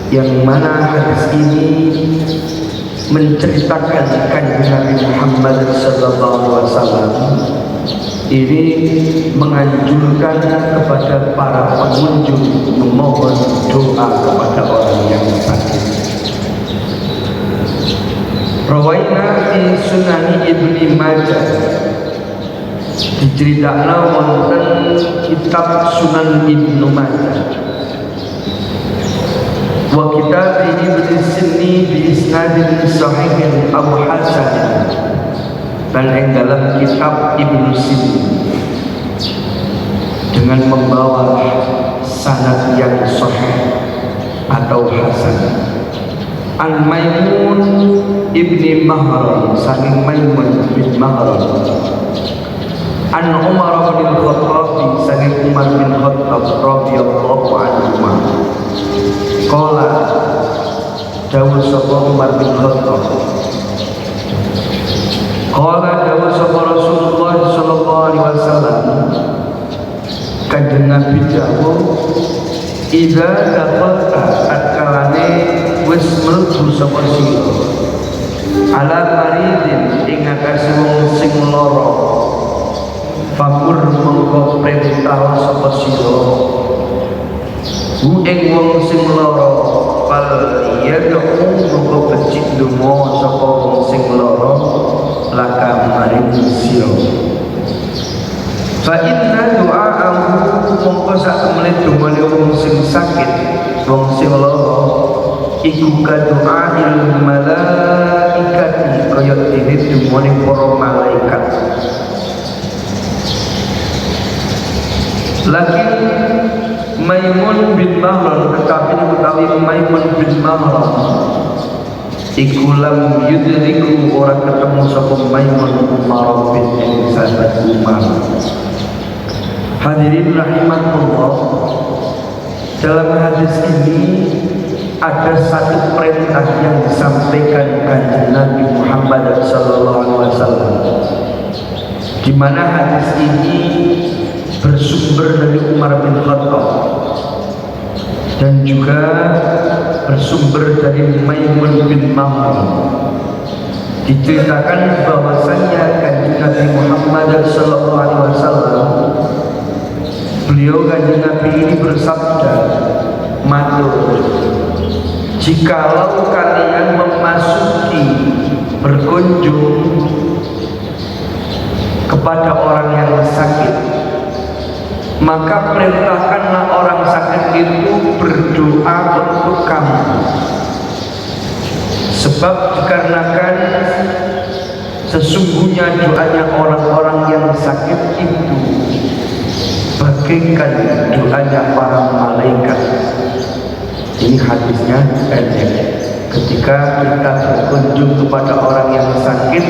yang mana hadis ini menceritakan kanjeng Nabi Muhammad SAW ini menganjurkan kepada para pengunjung memohon doa kepada orang yang sakit. Rawaina fi Sunan Ibnu Majah, diceritakan wonten kitab Sunan Ibnu Majah. Wa kitab Ibnu Sinni bi isnadin sahihin Abu Hasan, dan yang dalam kitab Ibnu Sinni dengan membawa sanad yang sahih atau hasan. An Maimun ibni Mahran, saking Maimun bin Mahran. An Umar bin Khattab, saking Umar bin Khattab radhiyallahu anhu. Qala dawuh sapa Umar bin Khattab, qala dawuh sapa Rasulullah sallallahu alaihi wasallam, kanjeng Nabi dawuh, idza dakhalta atkalane wis mlebu sapa sira ala maridin ing atase wong sing lara, famur mongko perintah sapa sira hu ing wong sing lara, fal yad'u mongko becik donga sapa wong sing lara laka maring sira. Fa inna du'a'ahu mongko sak temene dongane wong sing sakit, wong sing lara iku kadu'a'il malaikati, kaya dene dongane para malaikat. Lakin Maimun bin Mahran, tetapi utawi Maimun bin Mahran iku lam yudriku, ora ketemu sapa Maimun Umar bin sahabat Umar. Hadirin rahimakumullah, dalam hadis ini ada satu perintah yang disampaikan kanjeng Nabi Muhammad SAW, di mana hadis ini bersumber dari Umar bin Khattab dan juga bersumber dari Maimun bin Mahran. Diceritakan bahwasannya kanjeng Nabi Muhammad SAW, beliau kanjeng Nabi ini bersabda, matur, jikalau kalian memasuki berkunjung kepada orang yang sakit, maka perintahkanlah orang sakit itu berdoa untuk kamu, sebab dikarenakan sesungguhnya doanya orang-orang yang sakit itu bagaikan doanya para malaikat. Ini hadisnya pendek. Ketika kita berkunjung kepada orang yang sakit,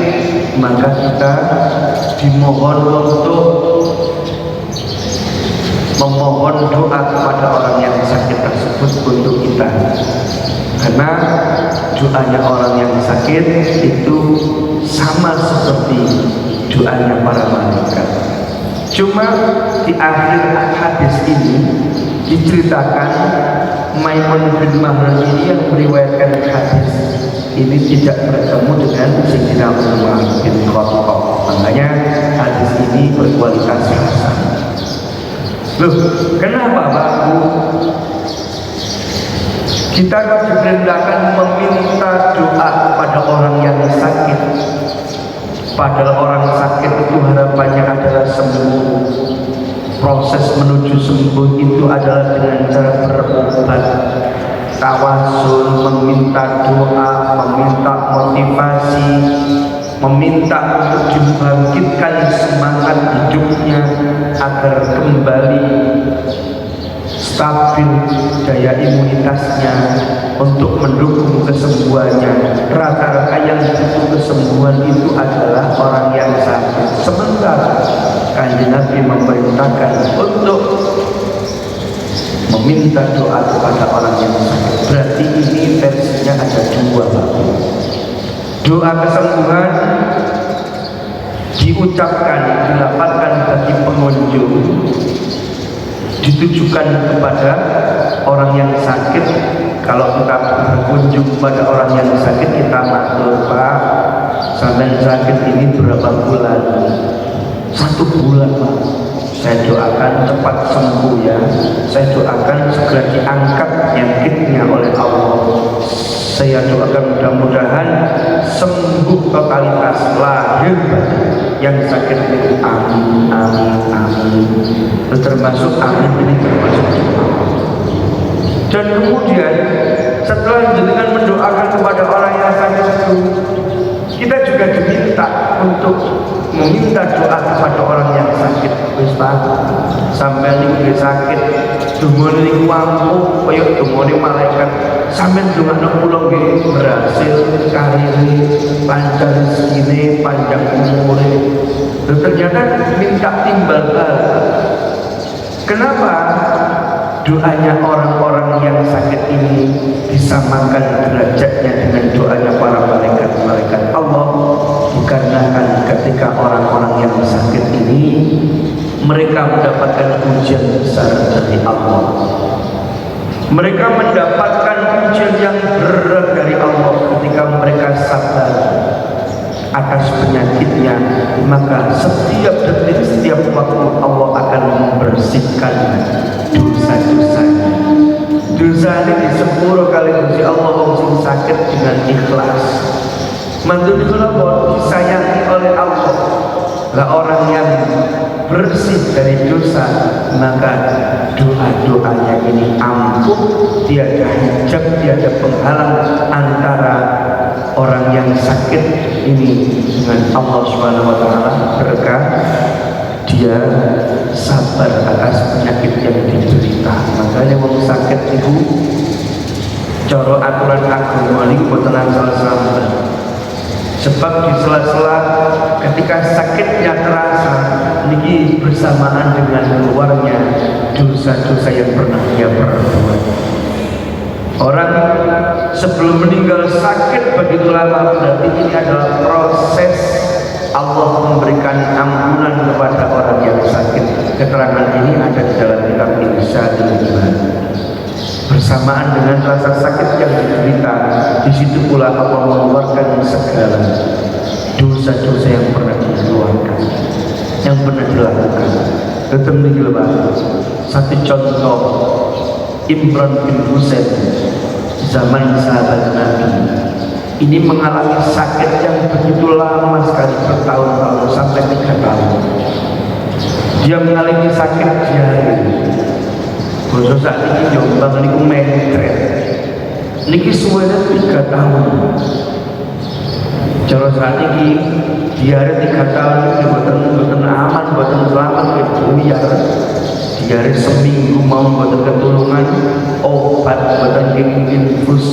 maka kita dimohon untuk memohon doa kepada orang yang sakit tersebut untuk kita, karena doanya orang yang sakit itu sama seperti doanya para malaikat. Cuma di akhir hadis ini diceritakan Maimun bin Mahran ini yang meriwayatkan hadis ini tidak bertemu dengan Sayyidina Umar bin Khattab, makanya hadis ini berkualitas hasan. Loh, kenapa Pak Bu? Kita diperintahkan meminta doa kepada orang yang sakit, padahal orang sakit itu harapannya adalah sembuh. Proses menuju sembuh itu adalah dengan cara berobat, tawasul, meminta doa, meminta motivasi, meminta untuk dibangkitkan semangat hidupnya agar kembali stabil daya imunitasnya untuk mendukung kesembuhannya. Rata-rata yang butuh kesembuhan itu adalah orang yang sakit. Sementara kanjeng Nabi memerintahkan untuk meminta doa kepada orang yang sakit. Berarti ini versinya ada dua. Doa kesembuhan diucapkan, dilafalkan bagi pengunjung, ditujukan kepada orang yang sakit kalau kita berkunjung pada orang yang sakit, kita maklum, Pak, sampai sakit ini berapa bulan? 1 bulan, Pak. Saya doakan cepat sembuh ya. Saya doakan segera diangkat penyakitnya oleh Allah. Saya doakan mudah-mudahan sembuh totalitas lahir yang sakit itu. Amin, amin, amin. Termasuk amin ini termasuk doa. Dan kemudian setelah jenengan mendoakan kepada orang yang sakit itu, kita juga diminta untuk meminta doa kepada orang yang sakit. Wis Pak, sampai ini sakit, dumone niku ampuh kaya dumone malaikat. Sampai ndongakno kula nggih berhasil karir, lancar rezekine, panjang umure. Ternyata minta timbal balik. Kenapa doanya orang-orang yang sakit ini disamakan derajatnya dengan doanya para malaikat-malaikat Allah? Dikarenakan ketika orang-orang yang sakit ini mereka mendapatkan ujian besar dari Allah, mereka mendapatkan ujian yang berat dari Allah. Ketika mereka sabar atas penyakitnya, maka setiap detik, setiap waktu Allah akan membersihkan dosa-dosanya. Dosa ini disepuro kali Gusti Allah wong sing sakit dengan ikhlas. Mantul kula disayangi oleh Allah. Lah orang yang bersih dari dosa, maka doa-doanya ini ampuh, tiada hijab, tiada penghalang antara orang yang sakit ini dengan Allah Subhanahu wa taala, berkah dia sabar atas penyakit yang diderita. Makanya wong sakit itu cara aturan agama niku boten asal-asalan. Sebab di sela-sela ketika sakitnya terasa, niki bersamaan dengan keluarnya dosa-dosa yang pernah dia perbuat. Orang sebelum meninggal sakit begitu lama, berarti ini adalah proses Allah memberikan ampunan kepada orang yang sakit. Keterangan ini ada di dalam kitab Irsyadul Iman. Bersamaan dengan rasa sakit yang diderita, di situ pula Allah mengeluarkan segala dosa-dosa yang pernah dikeluarkan, yang pernah dilakukan. Ketemu di lebar. Satu contoh, Imran bin Husain zaman sahabat Nabi ini mengalami sakit yang begitu lama sekali, bertahun-tahun sampai 3 tahun. Dia mengalami sakit diare. Bosok saat ini Jombang niku mentret. Niki suwene 3 tahun. Cara saat ini diare 3 tahun itu boten aman, boten selamat buyar. Diare seminggu mau boten ketulungan, obat boten infus,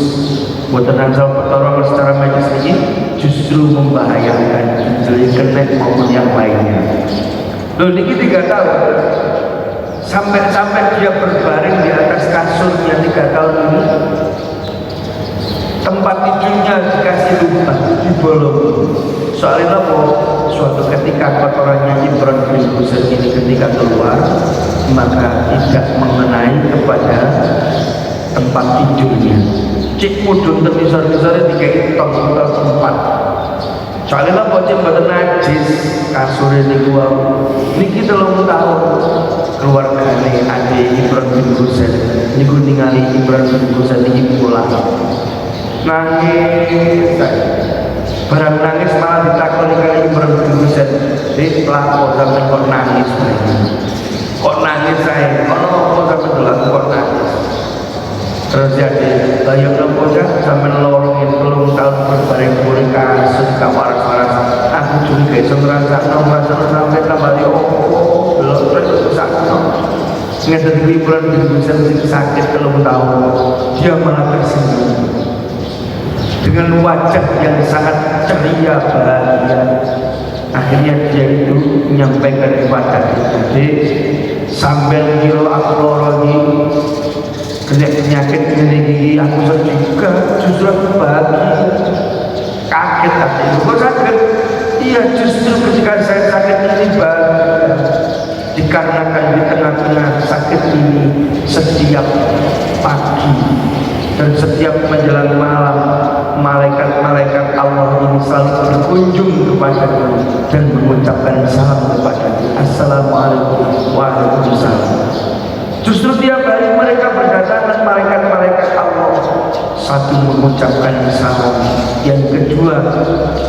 boten asal pertolongan secara medis ini justru membahayakan kena maupun yang lainnya. Loh niki 3 tahun. Sampai dia berbaring di atas kasurnya 3 tahun ini, tempat tidurnya dikasih lubang, dibolong. Soalnya apa? Suatu ketika kotorannya Imran bin Husain ini ketika keluar, maka tidak mengenai kepada tempat tidurnya. Cik mudun temisar-misarnya dikai tong-tong tempat. Soalnya apa? Cik mboten najis kasurnya niku niki 3 tahun. Keluargane adik Imran bin Husain niku ningali Imran bin Husain iki pulang nangis, barang nangis malah ditakoni kali Imran bin Husain, "Lapo sampeyan kok nangis wae? Kok nangis saya? Ono apa sampeyan kok nangis?" Terus jadi, "Ayo nopo cah sampeyan loro 3 tahun berbareng-bareng kasus kawaras-waras. Aku juga iso ngrasakno sampe tambah belum terus sakno." Ngeten iki Imran bin Husain sakit 3 tahun. Dia malah tersenyum dengan wajah yang sangat ceria, bahagia. Akhirnya dia itu menyampaikan kepada adik, "Sambil kira aku loro iki kena penyakit ini, aku sedih juga, justru aku bahagia." Kaget adikku, "Kok sakit?" "Iya, justru ketika saya sakit ini bahagia. Dikarenakan di tengah-tengah sakit ini, setiap pagi dan setiap menjelang malam, malaikat-malaikat Allah ini selalu berkunjung kepadaku dan mengucapkan salam kepadaku. Assalamualaikum waalaikumsalam. Justru tiap hari mereka berdatangan malaikat-malaikat Allah. Satu mengucapkan salam, yang kedua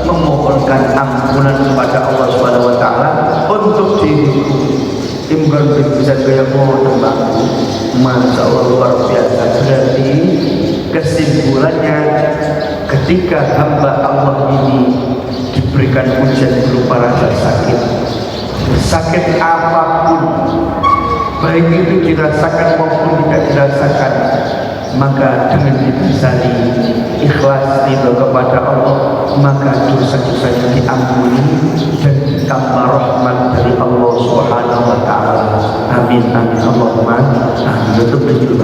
memohonkan ampunan kepada Allah Subhanahu wa taala untuk diriku. Imran bisa gaya mohon mbakku. Masya Allah luar biasa. Berarti kesimpulannya ketika hamba Allah ini diberikan ujian berupa rasa sakit apapun, baik itu dirasakan maupun tidak dirasakan, maka dengan didasari ikhlas ridho kepada Allah, maka dosa-dosanya diampuni dan ditambah rahmat dari Allah Subhanahu wa taala. Amin amin Allahumma amin. Itu betul.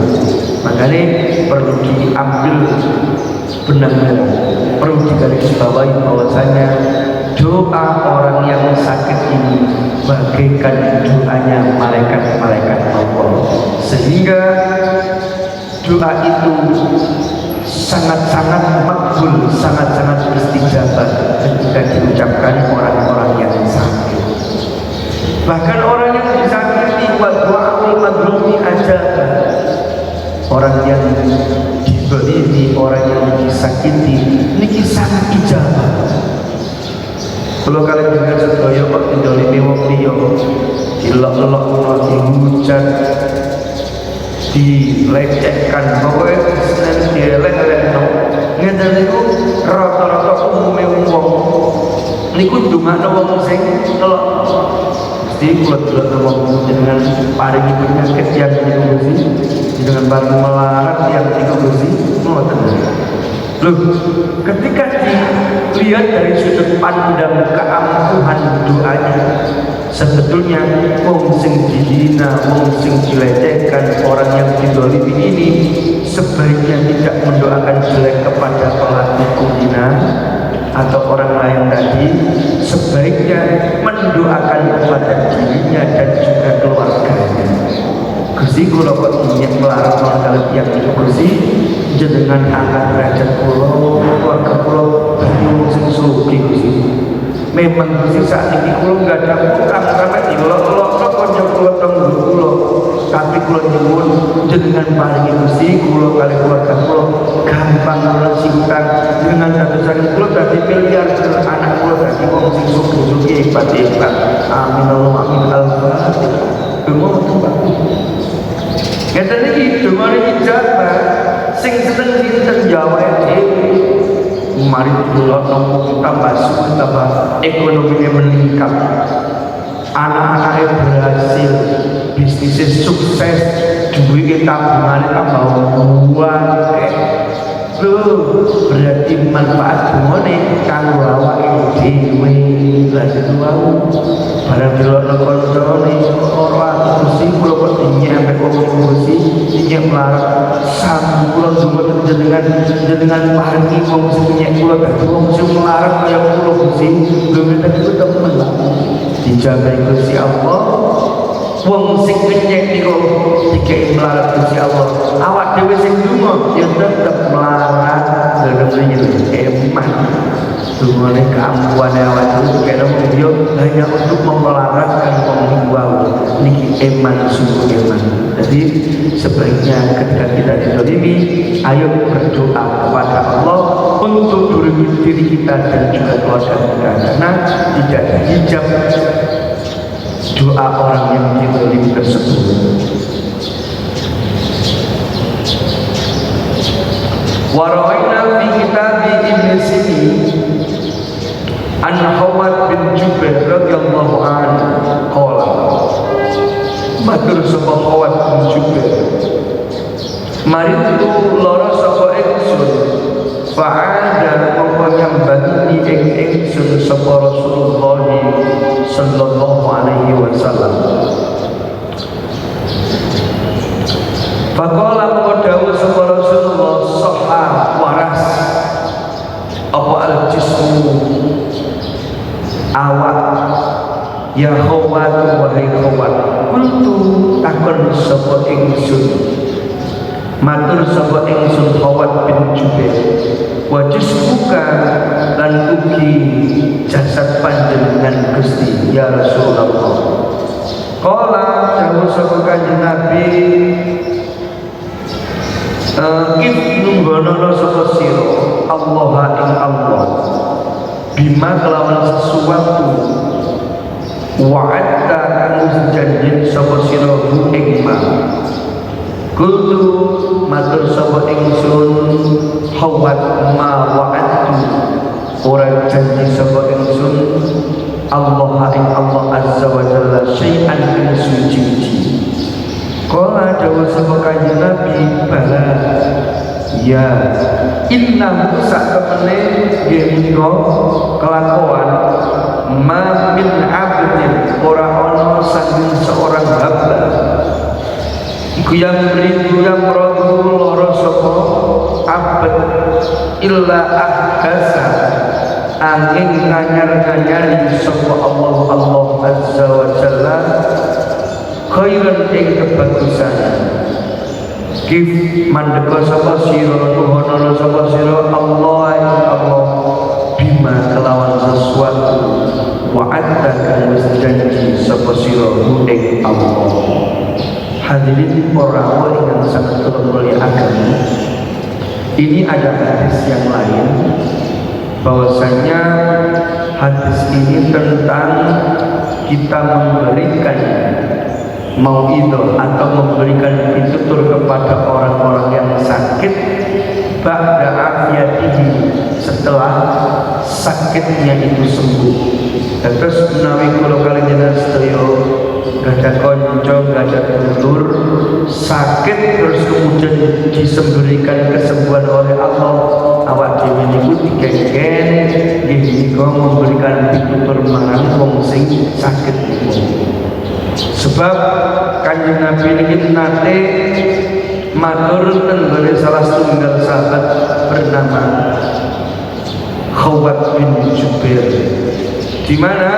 Makanya perlu diambil benar-benar, perlu digarisbawahi bahwasanya doa orang yang sakit ini bagaikan doanya malaikat-malaikat Allah, sehingga doa itu sangat-sangat makbul, sangat-sangat istijabah ketika diucapkan orang-orang yang sakit. Bahkan orang yang disakiti, wa du'aul madlumi aja, orang yang diberi, orang yang disakiti niki sangat ijabah. Kalau kalian dengar sedaya kok didolimi wong liya, dilok-lokno, dihujat, dilecehkan, pokoknya seneng dielek-elekno. Ngeten niku rata-rata umume wong niku ndongakno wong sing telok. Mesti kula delok wong jenengan paringi penyakit yang niku Gusti, dengan paring melarat yang niku Gusti, ngoten. Loh, ketika dilihat dari sudut pandang keampuhan doanya, sebetulnya wong sing dihina, wong sing dilecehkan, orang yang dizalimi ini sebaiknya tidak mendoakan jelek kepada pelaku kulina atau orang lain tadi, sebaiknya mendoakan kepada dirinya dan juga keluarganya. Gusti kula kok ingin melarang orang yang itu Gusti, jenengan angkat derajat kula, keluarga kula dadi wong sing sugih Gusti. Memang Gusti saat ini kula enggak ada utang sampai dilok-lokno kanca kula teng kula. Tapi kula nyuwun jenengan paringi Gusti kula kali keluarga kula gampang ngelesi utang, dengan dadosan kula dadi miliar, anak kula dadi wong sing sugih-sugih hebat-hebat. Amin Allahumma amin. Al-Fatihah. Ngeten iki dongane ijabah sing seneng dinten Jawa dhewe. Mari kula tambah suku, tambah ekonominya meningkat, anak-anaknya berhasil, bisnisnya sukses, duitnya tabungannya tambah banyak. Loh, berarti manfaat bungone kanggo awake dhewe. Lah itu wae barang delokno koncone ora Gusti kula kok dinyek ambek wong Gusti dinyek melarat sang kula ndonga jenengan paringi wong sing nyek kula dadi wong sing melarat kaya kula Gusti. Lho menten iku temen dijabahi Gusti Allah. Wong sing nyek niku dikek melarat Gusti Allah, awak dhewe sing ndonga ya tetep melarat. Lha eman dungane keampuhan awak dhewe kena video hanya untuk memelaratkan wong liya niki eman, sungguh eman. Jadi sebaiknya ketika kita dizalimi, ayo berdoa kepada Allah untuk diri kita dan juga keluarga kita, karena tidak ada hijab doa orang yang dizalimi tersebut. Warawaina fi kitab Ibn Sini an Hawad bin Jubair radhiyallahu anhu qala matur sapa Hawad bin Jubair maritu lara sapa ingsun fa'ada mongko nyambani ing ingsun sapa Rasulullah sallallahu alaihi wasallam. Faqala qadawu sapa Rasulullah sahha waras apa al-jismu awak ya khawat wahai khawat kultu takon sapa ingsun matur sapa ingsun Khawat bin Jubair wajis buka lan ugi jasad panjenengan Gusti ya Rasulullah. Qala dawuh sapa Kanjeng Nabi kif nunggono sapa sira Allah ing Allah bima kelawan sesuatu wa'adta kang janjin sapa sira ing ma kultu matur sapa ingsun Khawat ma wa'adtu ora janji sapa ingsun Allah ing Allah azza wa jalla syai'an ing suci. Kala dawuh sapa Kanjeng Nabi bala ya inna sak temene nggih kelakuan ma min abdin ora ana saking seorang hamba iku yang rindu yang rodu loro sapa abd illa ahdasa angin nganyar-nganyar sapa Allah azza wa jalla khairan ing kebagusan kif mandeka sapa sira nuhono sapa sira Allah bima kelawan sesuatu wa'adta kang wis janji sapa sira ing Allah. Hadirin orang yang sangat muliakan, ini ada hadis yang lain bahwasanya hadis ini tentang kita memberikan mauidhah atau memberikan pitutur kepada orang-orang yang sakit ba'da afiyatihi setelah sakitnya itu sembuh. Terus menawi kula kalih sedaya gada konco, gada dulur sakit terus kemudian disemberikan kesembuhan oleh Allah, awak dhewe niku digenggen nggih menika memberikan pitutur marang wong sing sakit niku. Sebab Kanjeng Nabi niki nate matur teng salah setunggal sahabat bernama Khawat bin Jubair, di mana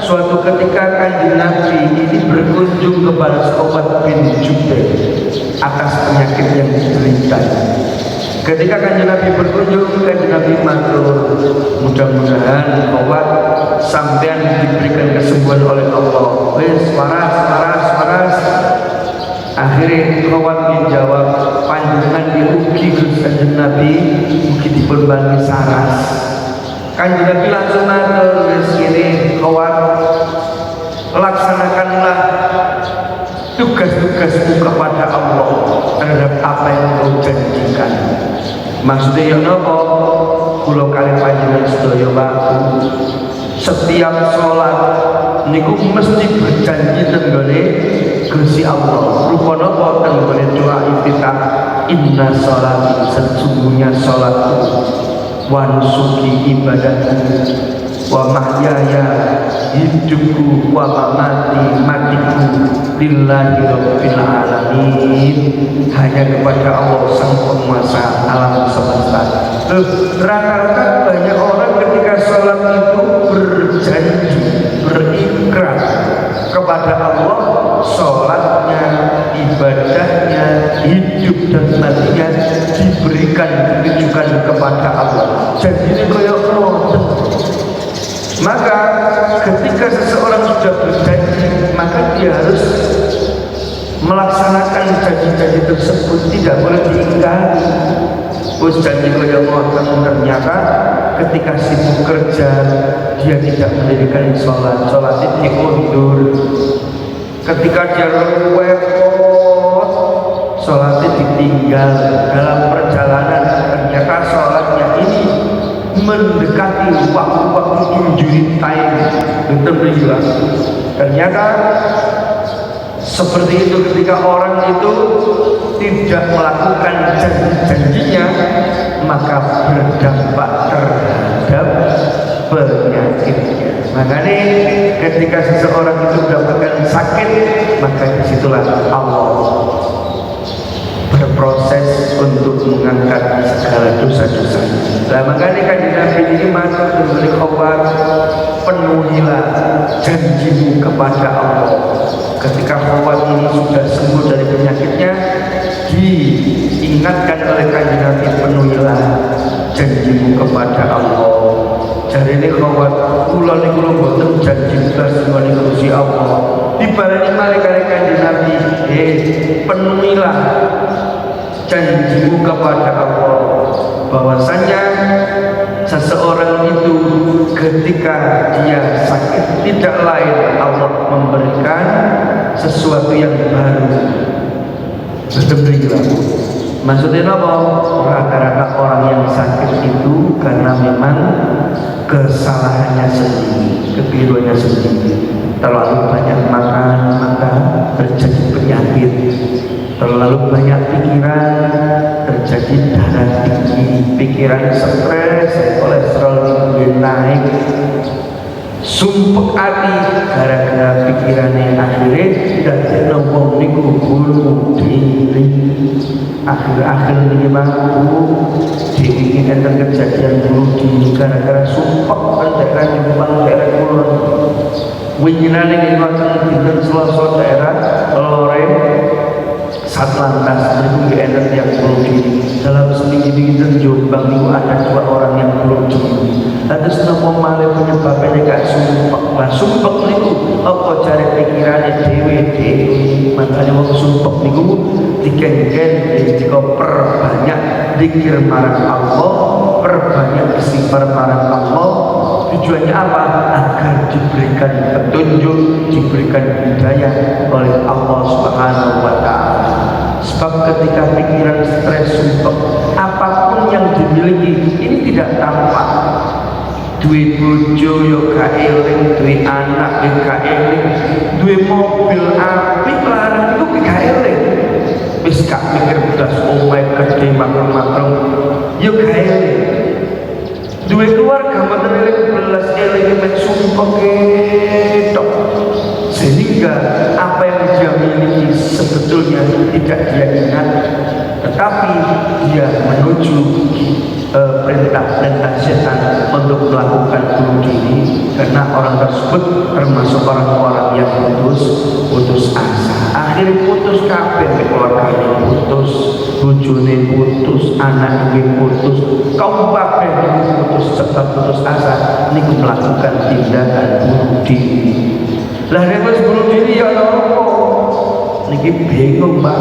suatu ketika Kanjeng Nabi ini berkunjung kepada Khawat bin Jubair atas penyakit yang diderita. Ketika Kanjeng Nabi berkunjung, Kanjeng Nabi matur, mudah-mudahan Khawat sampean diberikan kesembuhan oleh Allah. Wis waras. Akhirnya Khawat dijawab, panjenengan diugi Kanjeng Nabi, ugi dipun bantu saras. Kanjeng Nabi langsung matur, wis kene Khawat, laksanakanlah tugas-tugasmu kepada Allah terhadap apa yang kau janjikan. Maksudnya ya napa? Kula kalih panjenengan sedaya waku setiap sholat niku mesti berjanji tenggone Gusti Allah. Rupa napa tenggone doa iftitah, inna sholati, sesungguhnya sholatku, wa nusuki ibadahku, wa mahyaya hidupku, wa mamati matiku lillahi rabbil alamin, hanya kepada Allah sang penguasa alam semesta. Rata-rata banyak orang ketika sholat itu berjanji, berikrar kepada Allah, sholatnya, ibadahnya, hidup dan matinya diberikan, ditujukan kepada Allah. Jadi koyok ngoten. Maka ketika seseorang sudah berjanji, maka dia harus melaksanakan janji-janji tersebut, tidak boleh diingkari. Terus janji kaya ngoten, ternyata ketika sibuk kerja dia tidak mendirikan sholat diundur. Ketika dia repot, sholatnya ditinggal dalam perjalanan, ternyata sholatnya ini mendekati waktu-waktu injury time. Ternyata seperti itu ketika orang itu tidak melakukan janji-janjinya, maka berdampak terhadap penyakitnya. Makanya ketika seseorang itu mendapatkan sakit, maka disitulah Allah berproses untuk mengangkat segala dosa-dosa. Nah, makanya Kanjeng Nabi ini matur dengan Khawat, penuhilah janjimu kepada Allah. Ketika Khawat ini sudah sembuh dari penyakitnya, di diingatkan oleh Kanjeng Nabi, penuhilah janjimu kepada Allah. Jarine kawat kula niku mboten janji blas ngene Gusti Allah. Dibaleni malih kali Kanjeng Nabi, penuhilah janjimu kepada Allah, bahwasanya seseorang itu ketika dia sakit tidak lain Allah memberikan sesuatu yang baru. Sedemikian maksudnya apa? Rata-rata orang yang sakit itu karena memang kesalahannya sendiri, kekeliruannya sendiri. Terlalu banyak makan maka terjadi penyakit, terlalu banyak pikiran terjadi darah tinggi, pikiran stres, kolesterol tinggi naik, sumpek hati gara-gara pikirannya akhirnya dan wong niku bunuh diri. Akhir-akhir ini mampu diingin enten kejadian bunuh diri gara-gara sumpek daerah Jombang, daerah Kulon. Winginane iki wonten dinten Selasa daerah Lore Satlantas itu enten yang bunuh diri. Dalam seminggu ini Jombang itu ada 2 orang yang bunuh diri. Lalu kenapa malah penyebabnya gak sumpek? Nah sumpek itu apa cari pikirannya dewe. Makanya mau sumpek itu digen-gen jika perbanyak zikir marang Allah, perbanyak istighfar marang Allah. Tujuannya apa? Agar diberikan petunjuk, diberikan hidayah oleh Allah Subhanahu wa Ta'ala. Sebab ketika pikiran stres, sumpek, apapun yang dimiliki ini tidak tampak. Duit bojo yo gak eling, duit anak yo gak eling, duit mobil apik larang itu gak eling. Wis gak mikir belas omahe gede makro-makro yo gak eling. Duit keluarga mboten eling belas eling mek sumpek tok. Sehingga apa yang dia miliki sebetulnya tidak dia ingat, tetapi dia menuju perintah setan untuk melakukan bunuh diri, karena orang tersebut termasuk orang-orang yang putus asa. Akhirnya putus kabeh, keluarganya putus, bojone putus, anaknya putus, kaum kabeh putus, serta putus asa niku melakukan tindakan bunuh diri. Lah nek wis bunuh diri ya apa? Niki bingung Pak.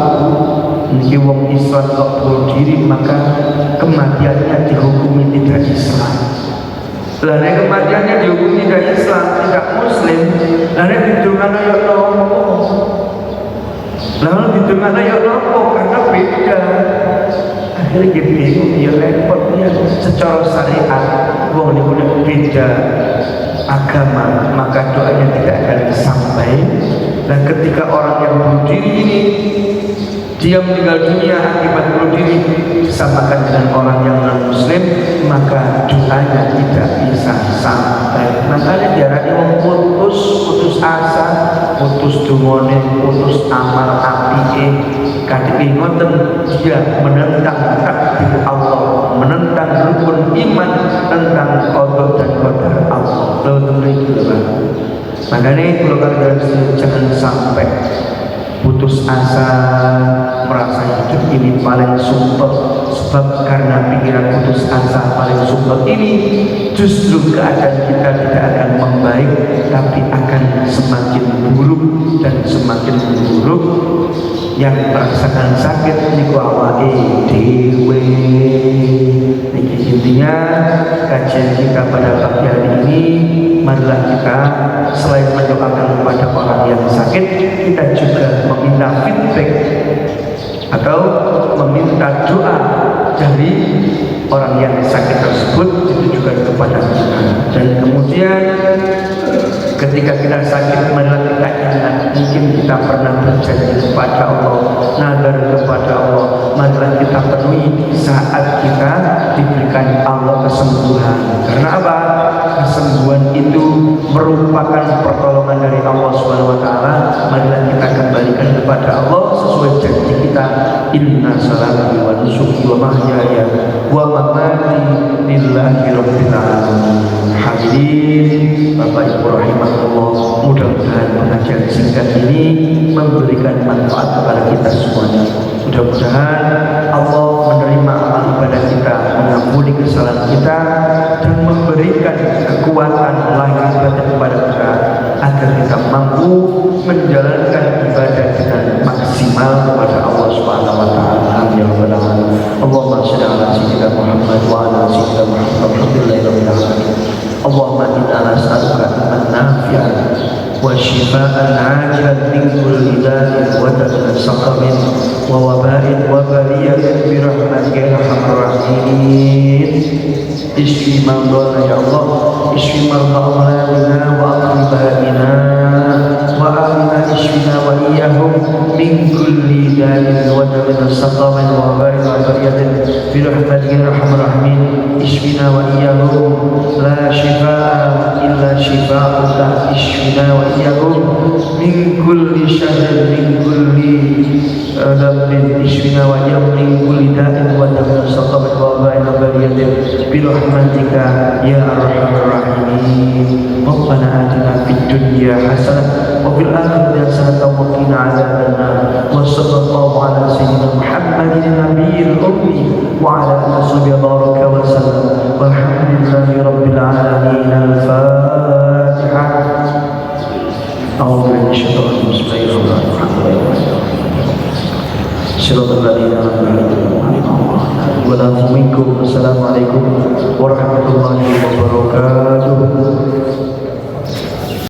Niki wong Islam kok bunuh diri, maka kematiannya dihukumi tidak Islam. Lah nek kematiannya dihukumi tidak Islam, tidak Muslim, lah nek didongakno ya nopo? Lah didongakno ya nopo? Karena beda. Akhirnya kita bingung, ya repot ya. Secara syariat wong niku nek beda agama, maka doanya tidak akan sampai. Dan ketika orang yang bunuh diri ini dia meninggal dunia akibat bunuh diri disamakan dengan orang yang non muslim, maka doanya tidak bisa sampai. Makanya diarani wong putus asa, putus dungone, putus amal apike. Kadang ngoten dia menentang takdir Allah, menentang rukun iman, tentang qada dan qadar Allah. Makanya kalau kalian jangan sampai putus asa, merasa hidup ini paling sumpek. Sebab karena pikiran putus asa paling sumpek ini, justru keadaan kita tidak akan membaik, tapi akan semakin buruk dan semakin buruk. Yang merasakan sakit niku awake dhewe. Niki intinya kajian kita pada pagi hari ini, marilah kita selain mendoakan kepada orang yang sakit, kita juga meminta feedback atau meminta doa dari orang yang sakit tersebut ditujukan kepada kita. Dan kemudian ketika kita sakit, marilah kita ingat, mungkin kita pernah berjanji kepada Allah, nazar kepada Allah, marilah kita penuhi saat kita diberikan Allah kesembuhan. Karena apa? Kesembuhan itu merupakan pertolongan dari Allah Subhanahu wa Ta'ala. Marilah kita kembalikan kepada Allah sesuai janji kita, inna salati wa nusuki wa mahyaya wa mamati lillahi rabbil alamin. Hadirin Bapak Ibu rahimahullah, mudah-mudahan pengajian singkat ini memberikan manfaat kepada kita semuanya. Mudah-mudahan Allah kepada kita, mengampuni kesalahan kita, dan memberikan kekuatan lahir batin kepada kita agar kita mampu menjalankan ibadah dengan maksimal kepada Allah Subhanahu wa taala. Amin ya rabbal alamin. Allahumma shalli ala sayyidina Muhammad wa ala sayyidina Muhammad. Alhamdulillahirabbil alamin. Allahumma inna nas'aluka ilman nafi'an wa shifaa'an 'ajilan min kulli da'in wa da'in saqamin wa waba'in wa baliyatin bi rahmatika ya arhamar rahimin. Ishfi mardana ya Allah, ishfi marda auladina wa aqribaina wa amina ishfina wa iyyahum min kulli da'in wa da'in saqamin wa waba'in wa baliyatin bi rahmatika ya arhamar rahimin. Ishfina wa iyyahum la shifaa illa shifaa'uka, ishfina wa iyyahum min kulli syarrin min kulli dhanbin, ishfina wa iyyahum min kulli da'in wa da'in saqamin wa waba'in wa baliyatin bi rahmatika ya arhamar rahimin. Rabbana atina fid dunya hasanah wa fil akhirati hasanah wa qina adzabannar. Wa sallallahu ala sayyidina Muhammadin nabiyil ummi wa ala alihi baraka wa sallam. Walhamdulillahi rabbil alamin. Al-Fatihah. A'udzu billahi minasyaitonir rajim. Bismillahirrahmanirrahim. Shiratal ladzina an'amta 'alaihim. Assalamualaikum warahmatullahi wabarakatuh.